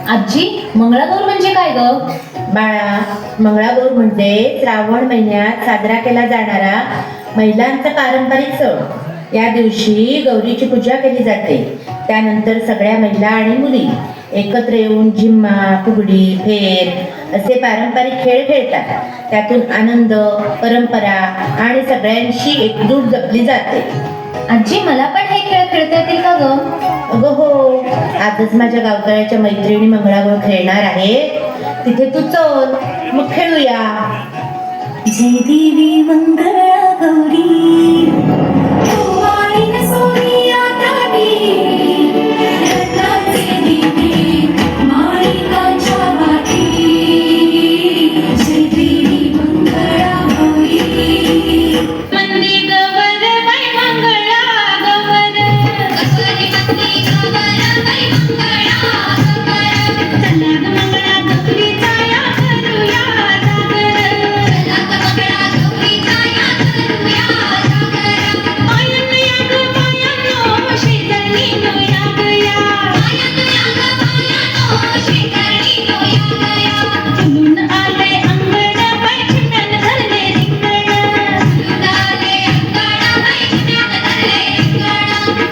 आजी, मंगळागौर म्हणजे काय ग? बाळा, मंगळागौर म्हणजे श्रावण महिन्यात साजरा केला जाणारा महिलांचा पारंपरिक सण. या दिवशी गौरीची पूजा केली जाते. त्यानंतर सगळ्या महिला आणि मुली एकत्र येऊन झिम्मा, फुगडी, फेर असे पारंपरिक खेळ खेळतात. त्यातून आनंद, परंपरा आणि सगळ्यांशी एकजूट जपली जाते. आजी, मला पण हे खेळ खेळता येतील का ग? अगं हो, आजच माझ्या गावतळ्याच्या मैत्रिणी मंगळागौर खेळणार आहे. तिथे तू चल, मग खेळूया. जय देवी मंगळा गौरी, तू आई न सोनिया तारी, रत्नाचे दिवे माणिकांच्या वाटी. जय देवी मंगळा गौरी, मंदी गवर बाई मंगळा गवर, कसली मंदी गवर बाई मंगळा गवर. चला ग मंगळा गौरीचा या करूया जागर, चला ग मंगळा गौरीचा या करूया जागर. पायानं या ग पायानं शेजारीनो या ग या, पायानं या ग पायानं शेजारीनो या ग या. फुलून आले अंगण बाई चिन्यानं धरले रिंगण, फुलून आले अंगण बाई चिन्यानं धरले रिंगण.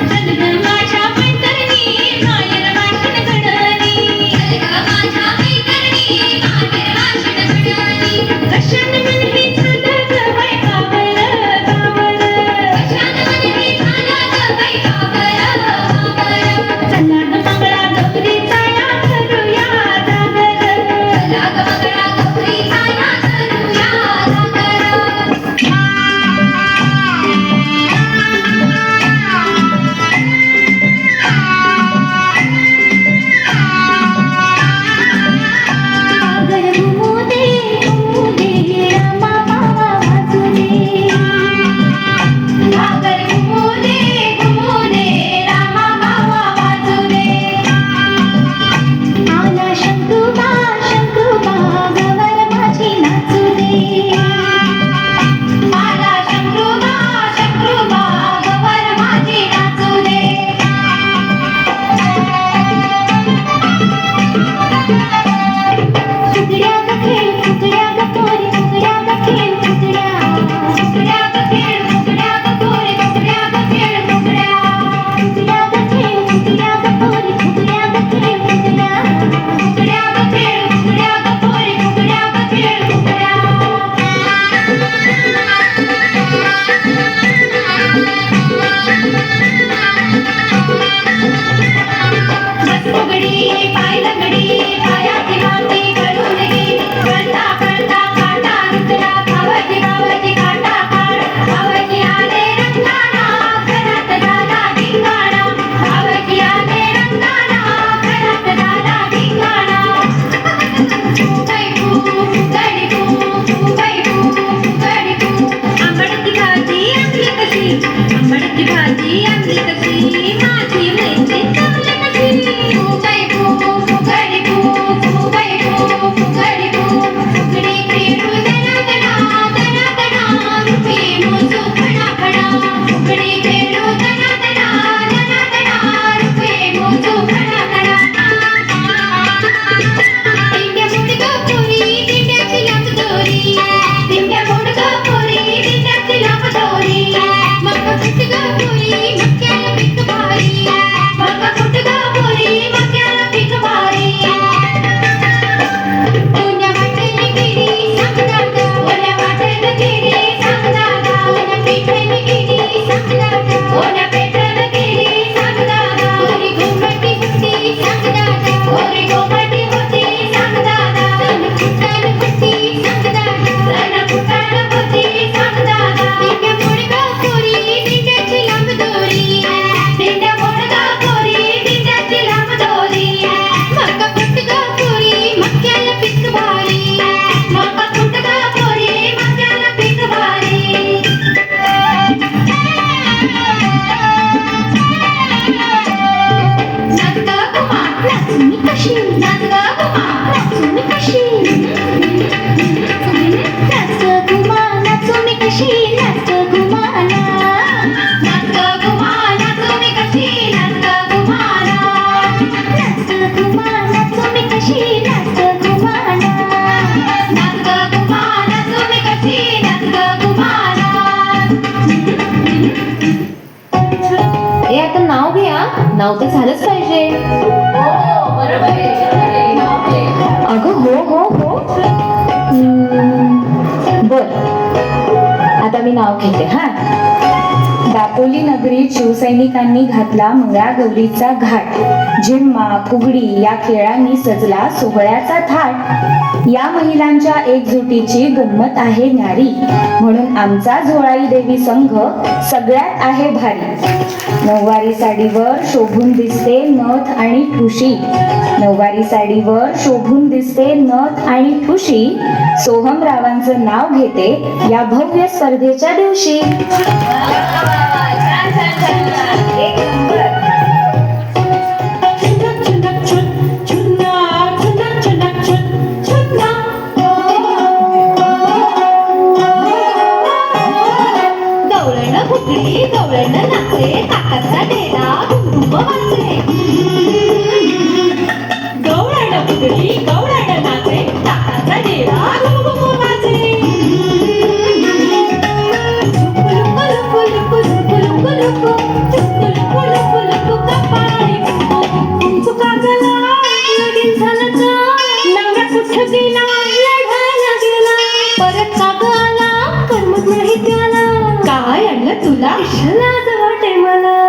चल ग माझ्या मैत्रिणी माहेर वाशिण घडणी, चल ग माझ्या मैत्रिणी माहेर वाशिण घडणी. कशानं मन हे झालं ग बाई कावर कावर, कशानं मन हे झालं ग बाई कावर कावर. चला ग मंगळा गौरीचा या करूया जागर, चला ग मंगळा गौरीचा या करूया जागर. घुमू दे रमा मावा वाजू दे, घागर घुमू दे रमा मावा वाजू दे. आला शंकुबा गवर माझी नाचू दे, आला शंकुबा गवर माझी नाचू दे. फुगड्या ग खेळ फुगड्या ग पोरी, फुगड्या ग खेळ फुगड्या, फुगड्या ग खेळ फुगड्या ग पोरी, फुगड्या ग खेळ फुगड्या, फुगड्या ग खेळ फुगड्या ग पोरी, फुगड्या ग खेळ फुगड्या, फुगड्या ग खेळ फुगड्या ग पोरी, फुगड्या ग खेळ फुगड्या. बस फुगडी पाय लगडी, पायाची माती गळून गेली, कळता कळता काटा रुतला, भावजी भावजी काटा काढ, भावजी आले रंगाना, घरात झाला धिंगाणा, भावजी आले रंगाना, घरात झाला धिंगाणा. फुगडी फू, आंबडची भाजी आणली कशी, आंबडची भाजी आणली कशी, माझी मैत्रीण जमली कशी. फुगडी फू, फुगडी खेळू दना दना दना दना, रुपये मोजू खडा खडा, फुगडी खेळू दना दना दना दना, रुपये मोजू खडा खडा. दिंड्या मुडगा पोरी, दिंड्याची लांब दोरी, दिंड्या मुडगा पोरी, दिंड्याची लांब दोरी. मका फुटगा पोरी, मक्याला पीक भारी, मका फुटगा पोरी, मक्याला पीक भारी. ओल्या वाटेने गेली सांग दादा, ओल्या वाटेने गेली सांग दादा, ओल्या पेठेने गेली सांग दादा, ओल्या पेठेने गेली सांग दादा. ओरी घुमटी होती सांग दादा, ओरी घुमटी होती सांग दादा, सण फुटाण होती सांग दादा, सण फुटाण होती सांग दादा. दिंड्या मुडगा पोरी, दिंड्याची लांब दोरी, दिंड्या मुडगा पोरी, दिंड्याची लांब दोरी. मका फुटगा पोरी, मक्याला पीक भारी, मका फुटगा पोरी, मक्याला पीक भारी. नाच ग गुमा नाचू मी कशी, नाच ग गुमा नाचू मी कशी, नाच ग गुमा नाचू मी कशी, नाच ग गुमाला, नाच ग गुमा नाचू मी कशी, नाच ग गुमाला, नाच ग गुमा नाचू मी नाव तर झालंच पाहिजे. अगं हो बर, आता मी नाव घेते हा. दापोली नगरीत शिवसैनिकांनी घातला मंगळागौरीचा घाट. झिम्मा फुगडी या खेळांनी सजला सोहळ्याचा थाट. या महिलांच्या एकजुटीची गंमत आहे न्यारी, म्हणून आमचा झोळाई देवी संघ सगळ्यात आहे भारी. नऊवारी साडीवर शोभून दिसते नथ आणि ठुशी. नऊवारी साडीवर शोभून दिसते नथ आणि ठुशी. सोहमरावांचं नाव घेते या भव्य स्पर्धेच्या दिवशी. गवळण फुगडी गवळण नाचे काकाचा डेरा घुमघुम वाजले. गवळण फुगडी गवळण नाचे काकाचा डेरा घुमघुम वाजले. झुकू लुकू लुकू झुकू लुकू लुकू कपाळी कुंकू कागला लगीन झालं का नवरा कुठं गेला लढायला गेला परत काग आला करमत नाही त्याला काय आणलं तुला लाज वाटे मला.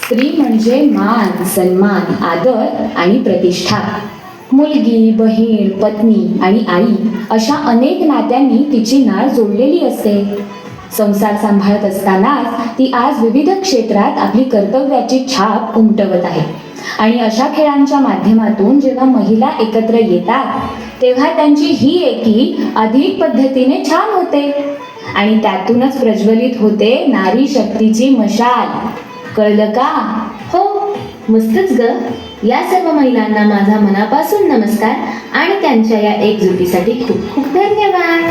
स्त्री म्हणजे मान सन्मान आदर आणि प्रतिष्ठा. मुलगी बहीण पत्नी आणि आई अशा अनेक नात्यांनी तिची नाळ जोडलेली असते. संसार सांभाळत असतानाच ती आज विविध क्षेत्रात आपली कर्तव्याची छाप उमटवत आहे. आणि अशा खेळांच्या माध्यमातून जेव्हा महिला एकत्र येतात तेव्हा त्यांची ही एकी अधिक पद्धतीने छान होते आणि त्यातूनच प्रज्वलित होते नारी शक्तीची मशाल. कळलं का? हो, मस्तच ग. या सर्व महिलांना माझा मनापासून नमस्कार आणि त्यांच्या या एकजुटीसाठी खूप खूप धन्यवाद.